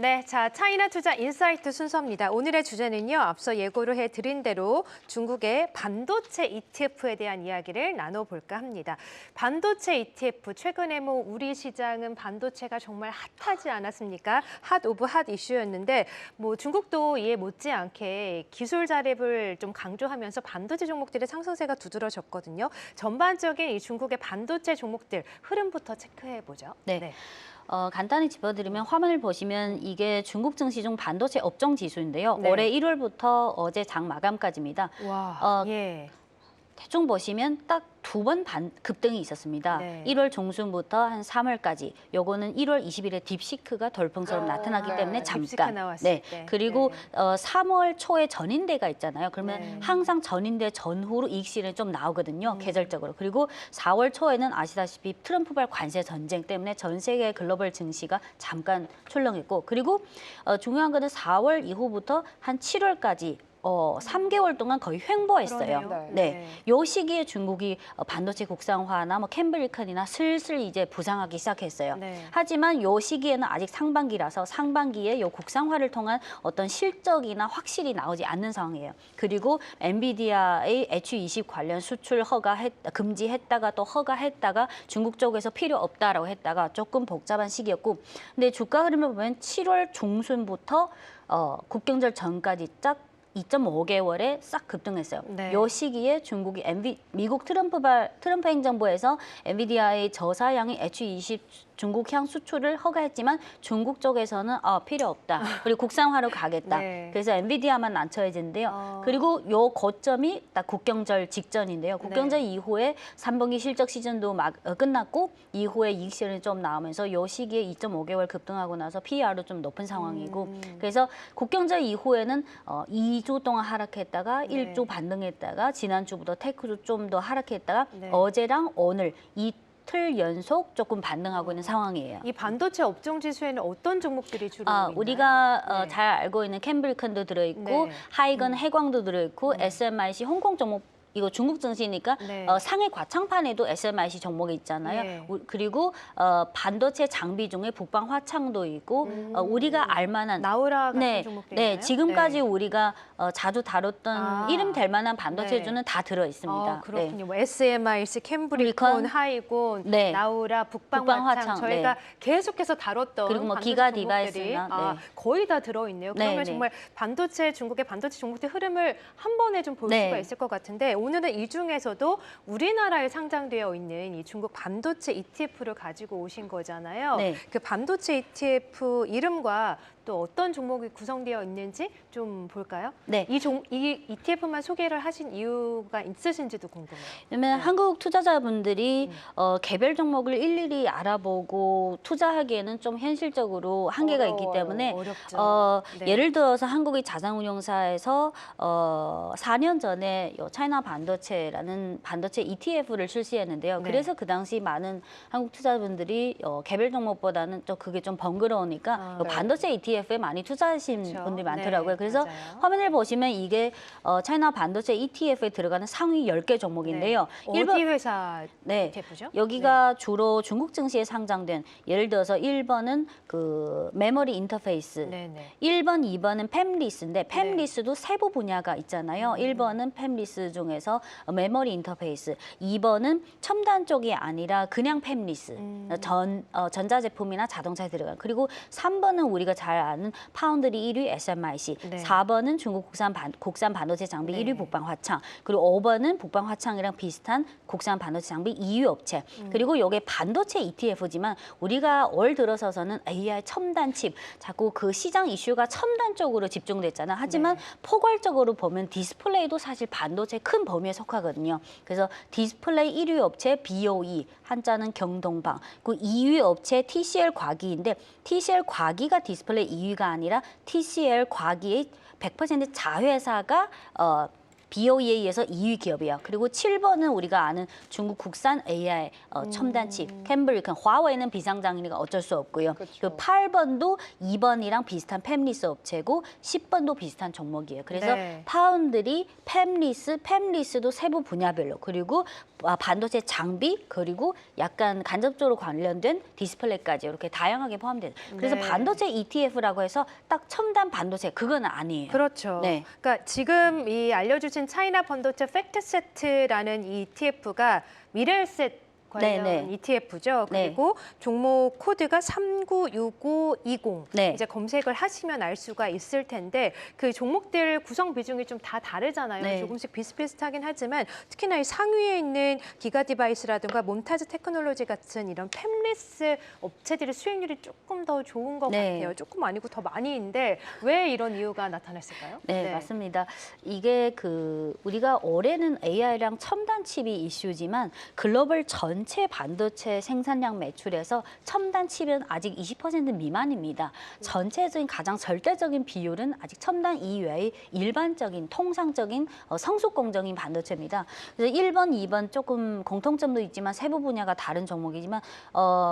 네, 자, 차이나 투자 인사이트 순서입니다. 오늘의 주제는요, 앞서 예고를 해드린 대로 중국의 반도체 ETF에 대한 이야기를 나눠볼까 합니다. 반도체 ETF, 최근에 우리 시장은 반도체가 정말 핫하지 않았습니까? 핫 오브 핫 이슈였는데, 중국도 이에 못지않게 기술 자립을 좀 강조하면서 반도체 종목들의 상승세가 두드러졌거든요. 전반적인 이 중국의 반도체 종목들 흐름부터 체크해보죠. 네. 간단히 짚어드리면 화면을 보시면 이게 중국 증시중 반도체 업종 지수인데요. 네. 올해 1월부터 어제 장 마감까지입니다. 와, 예. 대충 보시면 딱 두 번 급등이 있었습니다. 네. 1월 중순부터 한 3월까지. 요거는 1월 20일에 딥시크가 돌풍처럼 나타나기 때문에 딥시크 잠깐. 나왔을 때. 그리고 3월 초에 전인대가 있잖아요. 그러면 네. 항상 전인대 전후로 이익 실현이 좀 나오거든요. 계절적으로. 그리고 4월 초에는 아시다시피 트럼프발 관세 전쟁 때문에 전 세계 글로벌 증시가 잠깐 출렁했고, 그리고 중요한 거는 4월 이후부터 한 7월까지 3개월 동안 거의 횡보했어요. 그러네요. 네. 요 시기에 중국이 반도체 국산화나 캠브리칸이나 슬슬 이제 부상하기 시작했어요. 네. 하지만 요 시기에는 아직 상반기라서 상반기에 요 국산화를 통한 어떤 실적이나 확실히 나오지 않는 상황이에요. 그리고 엔비디아의 H20 관련 수출 금지했다가 또 허가했다가 중국 쪽에서 필요 없다라고 했다가 조금 복잡한 시기였고, 근데 주가 흐름을 보면 7월 중순부터 국경절 전까지 쫙 2.5개월에 싹 급등했어요. 네. 이 시기에 중국이 미국 트럼프 행정부에서 엔비디아의 저사양의 H20 중국향 수출을 허가했지만 중국 쪽에서는 필요 없다. 그리고 국산화로 가겠다. 네. 그래서 엔비디아만 낮춰진대요. 그리고 요 고점이 딱 국경절 직전인데요. 국경절 이후에 3분기 실적 시즌도 끝났고 이후에 이익 실현이 좀 나오면서 요 시기에 2.5개월 급등하고 나서 PER도 좀 높은 상황이고, 그래서 국경절 이후에는 2주 동안 하락했다가 1주 반등했다가 지난주부터 테크도 좀 더 하락했다가 어제랑 오늘 이틀 연속 조금 반등하고 있는 상황이에요. 이 반도체 업종 지수에는 어떤 종목들이 주로 있나요? 우리가 네. 잘 알고 있는 캠브리칸도 들어있고 하이건 해광도 들어있고 SMIC 홍콩 종목, 이거 중국 증시니까 상해 과창판에도 SMIC 종목이 있잖아요. 네. 그리고 반도체 장비 중에 북방 화창도 있고 우리가 알만한 나우라 같은 종목도 있나요? 지금까지 우리가 자주 다뤘던 이름 될 만한 반도체주는 다 들어 있습니다. 그렇군요. SMIC, 캠브리콘, 하이곤, 나우라, 북방화창 저희가 계속해서 다뤘던 그리고 기가 디바이스나 거의 다 들어있네요. 그러면 정말 중국의 반도체 종목들 흐름을 한 번에 좀 볼 수가 있을 것 같은데, 오늘은 이 중에서도 우리나라에 상장되어 있는 이 중국 반도체 ETF를 가지고 오신 거잖아요. 그 반도체 ETF 이름과 또 어떤 종목이 구성되어 있는지 좀 볼까요? 이 ETF만 소개를 하신 이유가 있으신지도 궁금해요. 왜냐면 한국 투자자분들이 개별 종목을 일일이 알아보고 투자하기에는 좀 현실적으로 한계가 있기 때문에 어렵죠. 예를 들어서 한국의 자산운용사에서 4년 전에 차이나 반도체라는 반도체 ETF를 출시했는데요. 그래서 그 당시 많은 한국 투자자분들이 개별 종목보다는 또 그게 좀 번거로우니까 반도체 ETF에 많이 투자하신 분들이 많더라고요. 그래서 화면을 보시면 이게 차이나 반도체 ETF에 들어가는 상위 10개 종목인데요. 어디 회사 ETF죠? 여기가 주로 중국 증시에 상장된, 예를 들어서 1번은 그 메모리 인터페이스, 1번, 2번은 팹리스인데 팹리스도 세부 분야가 있잖아요. 1번은 팹리스 중에서 메모리 인터페이스, 2번은 첨단 쪽이 아니라 그냥 팹리스, 전자제품이나 자동차에 들어간, 그리고 3번은 우리가 잘 아는 파운드리 1위 SMIC, 4번은 중국 국산 반도체 장비 1위 북방화창, 그리고 5번은 북방화창이랑 비슷한 국산 반도체 장비 2위 업체. 그리고 이게 반도체 ETF지만 우리가 올 들어서서는 AI 첨단 칩, 자꾸 그 시장 이슈가 첨단 쪽으로 집중됐잖아요. 하지만 포괄적으로 보면 디스플레이도 사실 반도체 큰 범위에 속하거든요. 그래서 디스플레이 1위 업체 BOE, 한자는 경동방, 그 2위 업체 TCL 과기인데 TCL 과기가 디스플레이 2위가 아니라 TCL 과기의 100% 자회사가 BOE에 의해서 2위 기업이에요. 그리고 7번은 우리가 아는 중국 국산 AI 첨단칩, 캠브리칸, 화웨이는 비상장이니까 어쩔 수 없고요. 그 8번도 2번이랑 비슷한 팹리스 업체고 10번도 비슷한 종목이에요. 그래서 파운드리, 팹리스도 세부 분야별로, 그리고 반도체 장비 그리고 약간 간접적으로 관련된 디스플레이까지 이렇게 다양하게 포함돼요. 그래서 네. 반도체 ETF라고 해서 딱 첨단 반도체 그건 아니에요. 그렇죠. 네. 그러니까 지금 이 알려주신 차이나 반도체 팩트세트라는 이 ETF가 미래에셋 관련 네네. ETF죠. 네. 그리고 종목 코드가 396520. 네. 이제 검색을 하시면 알 수가 있을 텐데 그 종목들 구성 비중이 좀 다 다르잖아요. 네. 조금씩 비슷비슷하긴 하지만 특히나 이 상위에 있는 기가 디바이스라든가 몬타즈 테크놀로지 같은 이런 팹리스 업체들의 수익률이 조금 더 좋은 것 네. 같아요. 조금 아니고 더 많이인데 왜 이런 이유가 나타났을까요? 네, 맞습니다. 이게 우리가 올해는 AI랑 첨단 칩이 이슈지만 글로벌 전체 반도체 생산량 매출에서 첨단 칩은 아직 20% 미만입니다. 전체적인 가장 절대적인 비율은 아직 첨단 이외의 일반적인 통상적인 성숙공정인 반도체입니다. 그래서 1번, 2번 조금 공통점도 있지만 세부 분야가 다른 종목이지만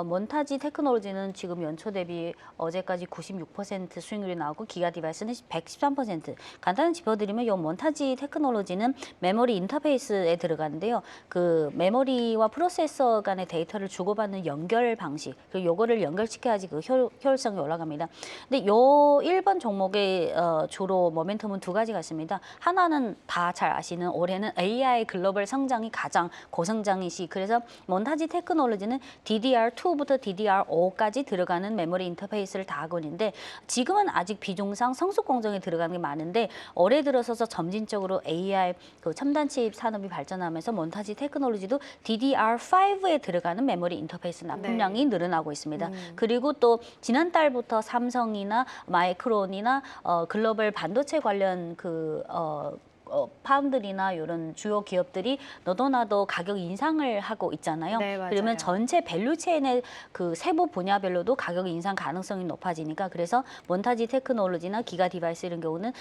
몬타지 테크놀로지는 지금 연초 대비 어제까지 96% 수익률이 나오고 기가 디바이스는 113%. 간단히 짚어드리면 이 몬타지 테크놀로지는 메모리 인터페이스에 들어가는데요. 그 메모리와 프로세서 간의 데이터를 주고받는 연결 방식, 그리고 요거를 연결시켜야지 그 효율성이 올라갑니다. 근데 요 1번 종목의 주로 모멘텀은 두 가지가 있습니다. 하나는 다 잘 아시는 올해는 AI 글로벌 성장이 가장 고성장이시, 그래서 몬타지 테크놀로지는 DDR2부터 DDR5까지 들어가는 메모리 인터페이스를 다 하고 있는데 지금은 아직 비중상 성숙 공정에 들어가는 게 많은데 올해 들어서서 점진적으로 AI 그 첨단 칩 산업이 발전하면서 몬타지 테크놀로지도 DDR5에 들어가는 메모리 인터페이스 납품량이 늘어나고 있습니다. 그리고 또 지난달부터 삼성이나 마이크론이나 글로벌 반도체 관련 파운드리나 이런 주요 기업들이 너도나도 가격 인상을 하고 있잖아요. 네, 맞아요. 그러면 전체 밸류체인의 그 세부 분야별로도 가격 인상 가능성이 높아지니까 그래서 몬타지 테크놀로지나 기가 디바이스 이런 경우는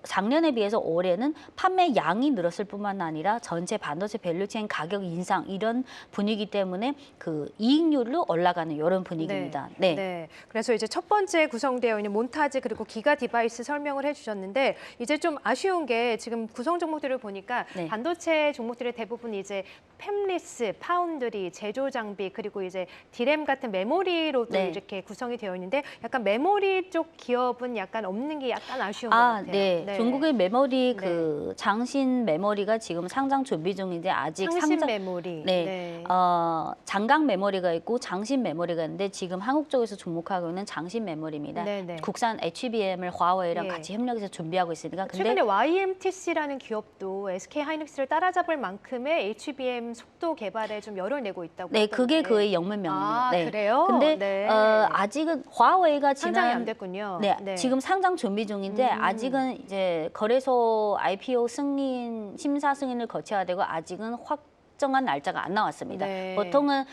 작년에 비해서 올해는 판매 양이 늘었을 뿐만 아니라 전체 반도체 밸류체인 가격 인상 이런 분위기 때문에 그 이익률로 올라가는 이런 분위기입니다. 네. 네. 네. 그래서 이제 첫 번째 구성되어 있는 몬타지 그리고 기가 디바이스 설명을 해주셨는데 이제 좀 아쉬운 게 지금 구성 종목들을 보니까 네. 반도체 종목들의 대부분 이제 팹리스, 파운드리, 제조 장비 그리고 이제 디램 같은 메모리로도 네. 이렇게 구성이 되어 있는데 약간 메모리 쪽 기업은 약간 없는 게 약간 아쉬운 것 같아요. 네. 중국의 메모리 네. 그 장신 메모리가 지금 상장 준비 중인데 아직 상신 상장 메모리. 네. 네. 장강 메모리가 있고 장신 메모리가 있는데 지금 한국 쪽에서 주목하고 있는 장신 메모리입니다. 네네. 국산 HBM을 화웨이랑 예. 같이 협력해서 준비하고 있으니까 최근에 YMTC라는 기업도 SK 하이닉스를 따라잡을 만큼의 HBM 속도 개발에 좀 열을 내고 있다고. 네, 하던데. 그게 그의 영문명이에요. 아, 네. 그래요? 근데 네. 아직은 화웨이가 상장이 안 됐군요. 네, 네. 지금 상장 준비 중인데 아직은 이제 거래소 IPO 승인 심사 승인을 거쳐야 되고 아직은 확정한 날짜가 안 나왔습니다. 네. 보통은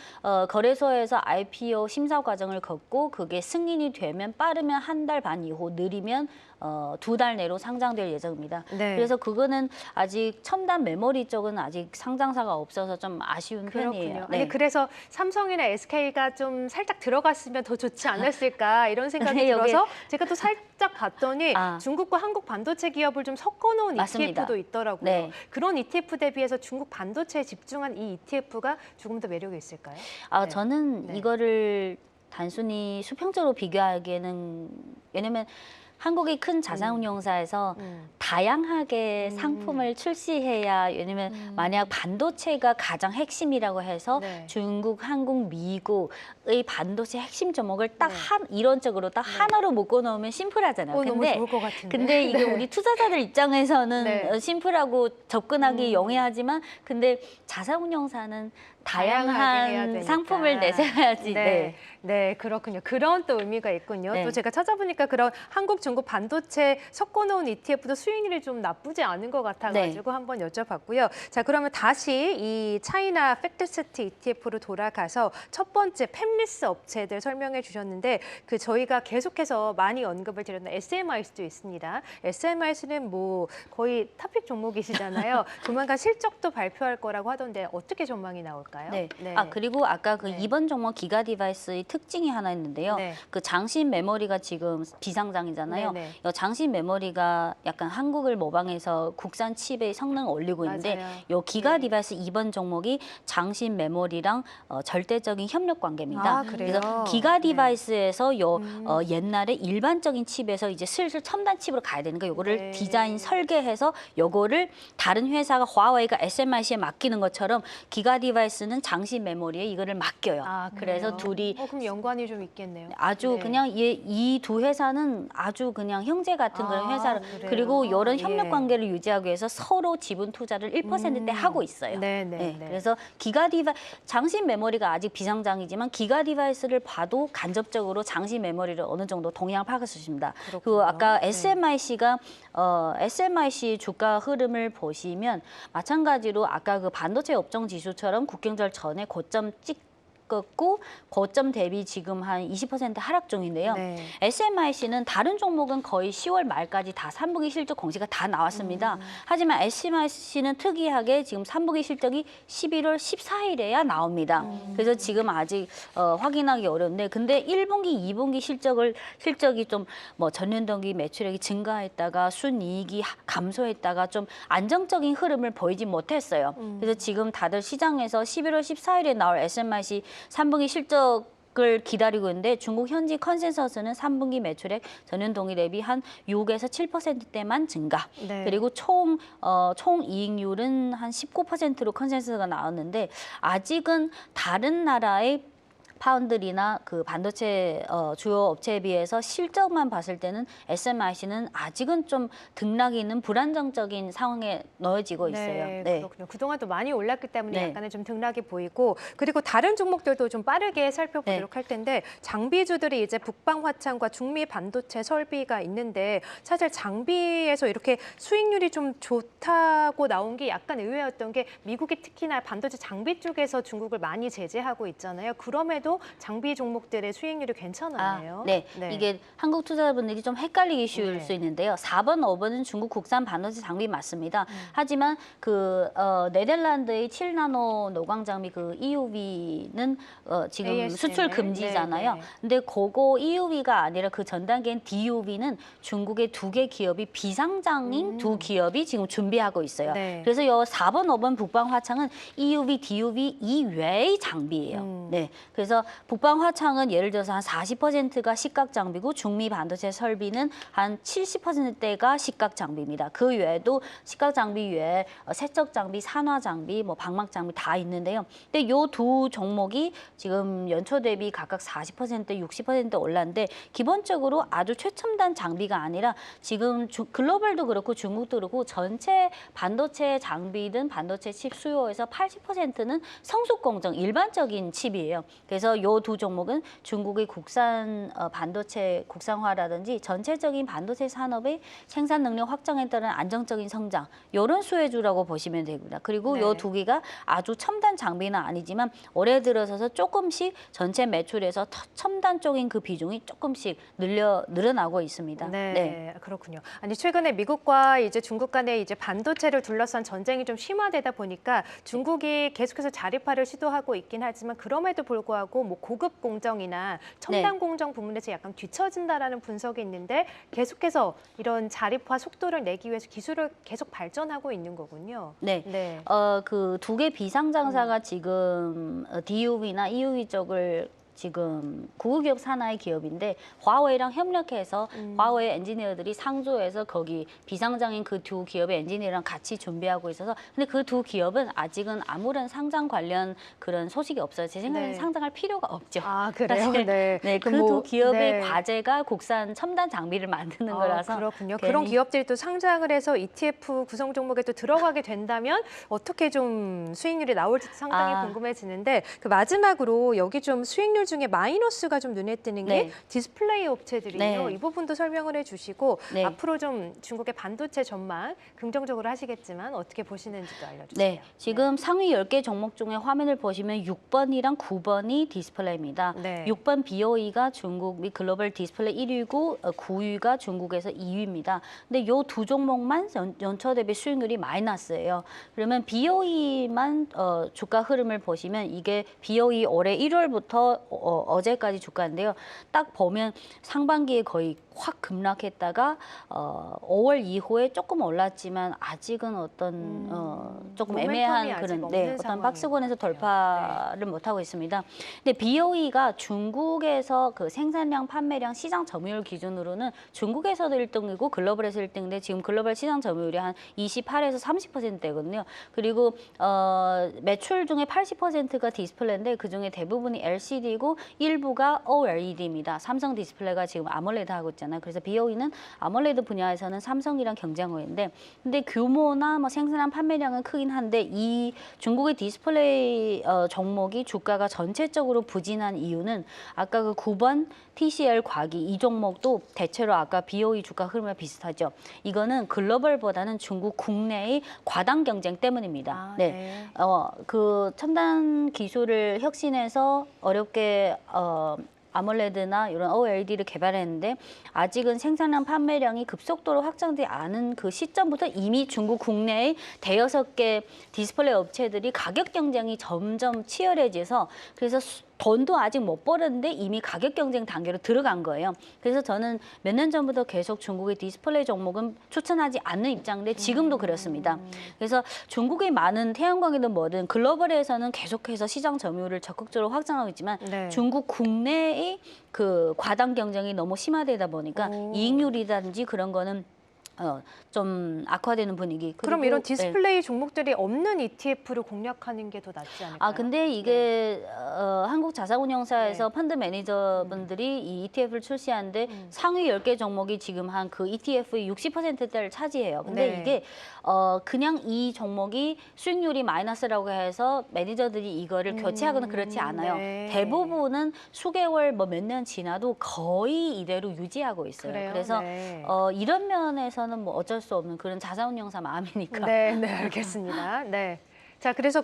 거래소에서 IPO 심사 과정을 걷고 그게 승인이 되면 빠르면 한 달 반 이후 느리면 2달 내로 상장될 예정입니다. 네. 그래서 그거는 아직 첨단 메모리 쪽은 아직 상장사가 없어서 좀 아쉬운 편이에요. 그렇군요. 네. 아니 그래서 삼성이나 SK가 좀 살짝 들어갔으면 더 좋지 않았을까 이런 생각이 네, 여기- 들어서 제가 또 살짝 봤더니 아. 중국과 한국 반도체 기업을 좀 섞어놓은 맞습니다. ETF도 있더라고요. 네. 그런 ETF 대비해서 중국 반도체에 집중한 이 ETF가 조금 더 매력이 있을까요? 네. 저는 네. 이거를 단순히 수평적으로 비교하기에는 왜냐면 한국의 큰 자산운용사에서 다양하게 상품을 출시해야 왜냐면 만약 반도체가 가장 핵심이라고 해서 네. 중국, 한국, 미국의 반도체 핵심 종목을 딱 네. 이론적으로 딱 하나로 묶어놓으면 심플하잖아요. 너무 좋을 것 같은데. 근데 이게 우리 투자자들 입장에서는 네. 심플하고 접근하기 용이하지만 근데 자산운용사는 다양하게 해야 다양한 되니까. 상품을 내세워야지. 네. 네, 그렇군요. 그런 또 의미가 있군요. 네. 또 제가 찾아보니까 그런 한국, 중국 반도체 섞어놓은 ETF도 수익률이 좀 나쁘지 않은 것 같아가지고 한번 여쭤봤고요. 자, 그러면 다시 이 차이나 팩트세트 ETF로 돌아가서 첫 번째 팹리스 업체들 설명해 주셨는데 그 저희가 계속해서 많이 언급을 드렸던 SMIS도 있습니다. SMIS는 뭐 거의 탑픽 종목이시잖아요. 조만간 실적도 발표할 거라고 하던데 어떻게 전망이 나올까요? 있을까요? 네. 네. 그리고 아까 그 네. 2번 종목 기가 디바이스의 특징이 하나 있는데요. 네. 그 장신 메모리가 지금 비상장이잖아요. 네네. 이 장신 메모리가 약간 한국을 모방해서 국산 칩의 성능을 올리고 있는데 맞아요. 이 기가 네. 디바이스 2번 종목이 장신 메모리랑 절대적인 협력 관계입니다. 아, 그래요? 그래서 기가 네. 디바이스에서 옛날에 일반적인 칩에서 이제 슬슬 첨단 칩으로 가야 되는 거 요거를 네. 디자인 설계해서 요거를 다른 회사가 화웨이가 SMIC에 맡기는 것처럼 기가 디바이스는 장신 메모리에 이거를 맡겨요. 아, 그래서 그래요? 둘이 그럼 연관이 좀 있겠네요. 아주 네. 그냥 이 두 회사는 아주 그냥 형제 같은 그런 회사를 그래요? 그리고 이런 협력 예. 관계를 유지하기 위해서 서로 지분 투자를 1%대 하고 있어요. 네네. 그래서 장신 메모리가 아직 비상장이지만 기가 디바이스를 봐도 간접적으로 장신 메모리를 어느 정도 동향을 파악할 수 있습니다. 그리고 그렇군요. 아까 네. SMIC가 SMIC 주가 흐름을 보시면 마찬가지로 아까 그 반도체 업종 지수처럼 국경절 전에 고점 찍었고 고점 대비 지금 한 20% 하락 중인데요. 네. SMIC는 다른 종목은 거의 10월 말까지 다 3분기 실적 공시가 다 나왔습니다. 하지만 SMIC는 특이하게 지금 3분기 실적이 11월 14일에야 나옵니다. 그래서 지금 아직 확인하기 어려운데 근데 1분기, 2분기 실적이 좀 뭐 전년 동기 매출액이 증가했다가 순이익이 감소했다가 좀 안정적인 흐름을 보이지 못했어요. 그래서 지금 다들 시장에서 11월 14일에 나올 SMIC 3분기 실적을 기다리고 있는데 중국 현지 컨센서스는 3분기 매출액 전년 동기 대비 한 6에서 7%대만 증가. 네. 그리고 총 이익률은 한 19%로 컨센서스가 나왔는데 아직은 다른 나라의 파운드리나 그 반도체 주요 업체에 비해서 실적만 봤을 때는 SMIC는 아직은 좀 등락이 있는 불안정적인 상황에 놓여지고 있어요. 네, 그렇군요. 그동안 또 많이 올랐기 때문에 네. 약간의 좀 등락이 보이고 그리고 다른 종목들도 좀 빠르게 살펴보도록 할 텐데 장비주들이 이제 북방 화창과 중미 반도체 설비가 있는데 사실 장비에서 이렇게 수익률이 좀 좋다고 나온 게 약간 의외였던 게 미국이 특히나 반도체 장비 쪽에서 중국을 많이 제재하고 있잖아요. 그럼에도 장비 종목들의 수익률이 괜찮았네요. 네. 이게 한국 투자자분들이 좀 헷갈리기 쉬울 네. 수 있는데요. 4번, 5번은 중국 국산 반도체 장비 맞습니다. 하지만 그 네덜란드의 7나노 노광 장비 그 EUV는 지금 ASML. 수출 금지잖아요. 네. 근데 그거 EUV가 아니라 그 전 단계인 DUV는 중국의 두 개 기업이 비상장인 두 기업이 지금 준비하고 있어요. 네. 그래서 요 4번, 5번 북방 화창은 EUV, DUV 이외의 장비예요. 네. 그래서 북방 화창은 예를 들어서 한 40%가 시각 장비고 중미 반도체 설비는 한 70%대가 시각 장비입니다. 그 외에도 시각 장비 외에 세척 장비, 산화 장비, 뭐 방막 장비 다 있는데요. 근데 요 두 종목이 지금 연초 대비 각각 40%, 60% 올랐는데 기본적으로 아주 최첨단 장비가 아니라 지금 글로벌도 그렇고 중국도 그렇고 전체 반도체 장비든 반도체 칩 수요에서 80%는 성숙 공정 일반적인 칩이에요. 그래서 요 두 종목은 중국의 국산 반도체 국산화라든지 전체적인 반도체 산업의 생산 능력 확장에 따른 안정적인 성장 이런 수혜주라고 보시면 됩니다. 그리고 네. 요 두 개가 아주 첨단 장비는 아니지만 올해 들어서서 조금씩 전체 매출에서 첨단 쪽인 그 비중이 조금씩 늘어나고 있습니다. 네, 그렇군요. 아니 최근에 미국과 이제 중국 간의 이제 반도체를 둘러싼 전쟁이 좀 심화되다 보니까 중국이 계속해서 자립화를 시도하고 있긴 하지만 그럼에도 불구하고 뭐 고급 공정이나 첨단 공정 부분에서 약간 뒤처진다라는 분석이 있는데 계속해서 이런 자립화 속도를 내기 위해서 기술을 계속 발전하고 있는 거군요. 네. 네. 그 두 개 비상장사가 지금 DUV나 EUV 쪽을 지금 국유기업 산하의 기업인데 화웨이랑 협력해서 화웨이 엔지니어들이 상조해서 거기 비상장인 그 두 기업의 엔지니어랑 같이 준비하고 있어서 근데 그 두 기업은 아직은 아무런 상장 관련 그런 소식이 없어요. 제 생각에는 네. 상장할 필요가 없죠. 아, 그래요? 사실 네. 네, 그 그럼 두 뭐, 기업의 네. 과제가 국산 첨단 장비를 만드는 거라서 그렇군요. 괜히- 그런 기업들이 또 상장을 해서 ETF 구성 종목에 또 들어가게 된다면 어떻게 좀 수익률이 나올지 상당히 궁금해지는데 그 마지막으로 여기 좀 수익률 중에 마이너스가 좀 눈에 띄는 게 네. 디스플레이 업체들이에요. 네. 이 부분도 설명을 해주시고 네. 앞으로 좀 중국의 반도체 전망 긍정적으로 하시겠지만 어떻게 보시는지도 알려주세요. 네, 지금 상위 10개 종목 중에 화면을 보시면 6번이랑 9번이 디스플레이입니다. 네. 6번 BOE가 중국 및 글로벌 디스플레이 1위고 9위가 중국에서 2위입니다. 근데 이 두 종목만 연초 대비 수익률이 마이너스예요. 그러면 BOE만 주가 흐름을 보시면 이게 BOE 올해 1월부터 어제까지 주가인데요. 딱 보면 상반기에 거의 확 급락했다가 5월 이후에 조금 올랐지만 아직은 어떤 조금 모멘텀이 애매한 아직 그런 없는 어떤 상황인 박스권에서 것 같아요. 돌파를 못하고 있습니다. 근데 BOE가 중국에서 그 생산량, 판매량, 시장 점유율 기준으로는 중국에서도 1등이고 글로벌에서 1등인데 지금 글로벌 시장 점유율이 한 28에서 30%대거든요. 그리고 매출 중에 80%가 디스플레이인데 그중에 대부분이 LCD고 일부가 OLED입니다. 삼성 디스플레이가 지금 아몰레드 하고 있잖아요. 그래서 BOE는 아몰레드 분야에서는 삼성이랑 경쟁호인데 근데 규모나 뭐 생산량 판매량은 크긴 한데 이 중국의 디스플레이 종목이 주가가 전체적으로 부진한 이유는 아까 그 9번 TCL 과기 이 종목도 대체로 아까 BOE 주가 흐름과 비슷하죠. 이거는 글로벌보다는 중국 국내의 과당 경쟁 때문입니다. 네. 그 첨단 기술을 혁신해서 어렵게 아몰레드나 이런 OLED를 개발했는데 아직은 생산량 판매량이 급속도로 확장되지 않은 그 시점부터 이미 중국 국내의 대여섯 개 디스플레이 업체들이 가격 경쟁이 점점 치열해져서 그래서 돈도 아직 못 벌었는데 이미 가격 경쟁 단계로 들어간 거예요. 그래서 저는 몇 년 전부터 계속 중국의 디스플레이 종목은 추천하지 않는 입장인데 지금도 그렇습니다. 그래서 중국의 많은 태양광이든 뭐든 글로벌에서는 계속해서 시장 점유율을 적극적으로 확장하고 있지만 네. 중국 국내의 그 과당 경쟁이 너무 심화되다 보니까 이익률이라든지 그런 거는 좀 악화되는 분위기. 그럼 그리고, 이런 디스플레이 종목들이 없는 ETF를 공략하는 게 더 낫지 않을까요? 근데 이게 한국 자산운용사에서 네. 펀드 매니저분들이 이 ETF를 출시하는데 상위 10개 종목이 지금 한 그 ETF의 60%대를 차지해요. 근데 네. 이게 그냥 이 종목이 수익률이 마이너스라고 해서 매니저들이 이거를 교체하거나 그렇지 않아요. 네. 대부분은 수개월 뭐 몇 년 지나도 거의 이대로 유지하고 있어요. 그래요? 그래서 네. 이런 면에서는 뭐 어쩔 수 없는 그런 자산운용사 마음이니까. 네, 네, 알겠습니다. 네. 자, 그래서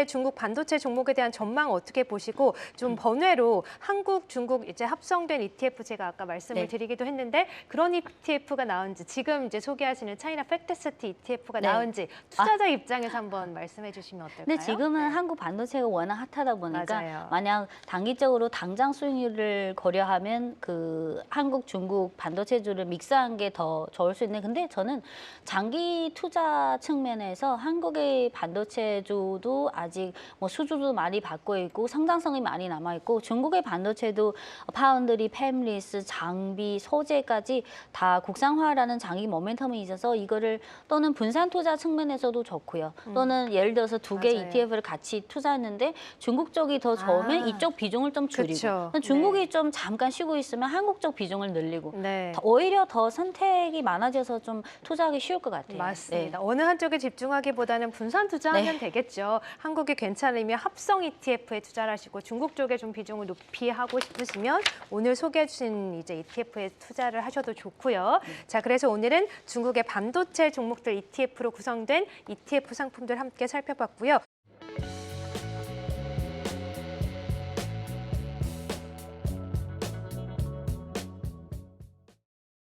중국 반도체 종목에 대한 전망 어떻게 보시고 좀 번외로 한국, 중국 이제 합성된 ETF 제가 아까 말씀을 네. 드리기도 했는데 그런 ETF가 나온지 지금 이제 소개하시는 차이나 팩트세트 ETF가 네. 나온지 투자자 입장에서 한번 말씀해 주시면 어떨까요? 근데 지금은 네. 한국 반도체가 워낙 핫하다 보니까 맞아요. 만약 단기적으로 당장 수익률을 고려하면 그 한국, 중국 반도체주를 믹스한 게 더 좋을 수 있는데 근데 저는 장기 투자 측면에서 한국의 반도체주도 아직 뭐 수주도 많이 받고 있고 성장성이 많이 남아 있고 중국의 반도체도 파운드리, 팹리스, 장비, 소재까지 다 국산화라는 장기 모멘텀이 있어서 이거를 또는 분산 투자 측면에서도 좋고요. 또는 예를 들어서 두 개 맞아요. ETF를 같이 투자했는데 중국 쪽이 더 좋으면 이쪽 비중을 좀 줄이고 그쵸. 중국이 네. 좀 잠깐 쉬고 있으면 한국 쪽 비중을 늘리고 네. 오히려 더 선택이 많아져서 좀 투자하기 쉬울 것 같아요. 맞습니다. 어느 한쪽에 집중하기보다는 분산 투자하면 네. 되겠죠. 한국이 괜찮으면 합성 ETF에 투자를 하시고 중국 쪽에 좀 비중을 높이 하고 싶으시면 오늘 소개해 주신 이제 ETF에 투자를 하셔도 좋고요. 자, 그래서 오늘은 중국의 반도체 종목들 ETF로 구성된 ETF 상품들 함께 살펴봤고요.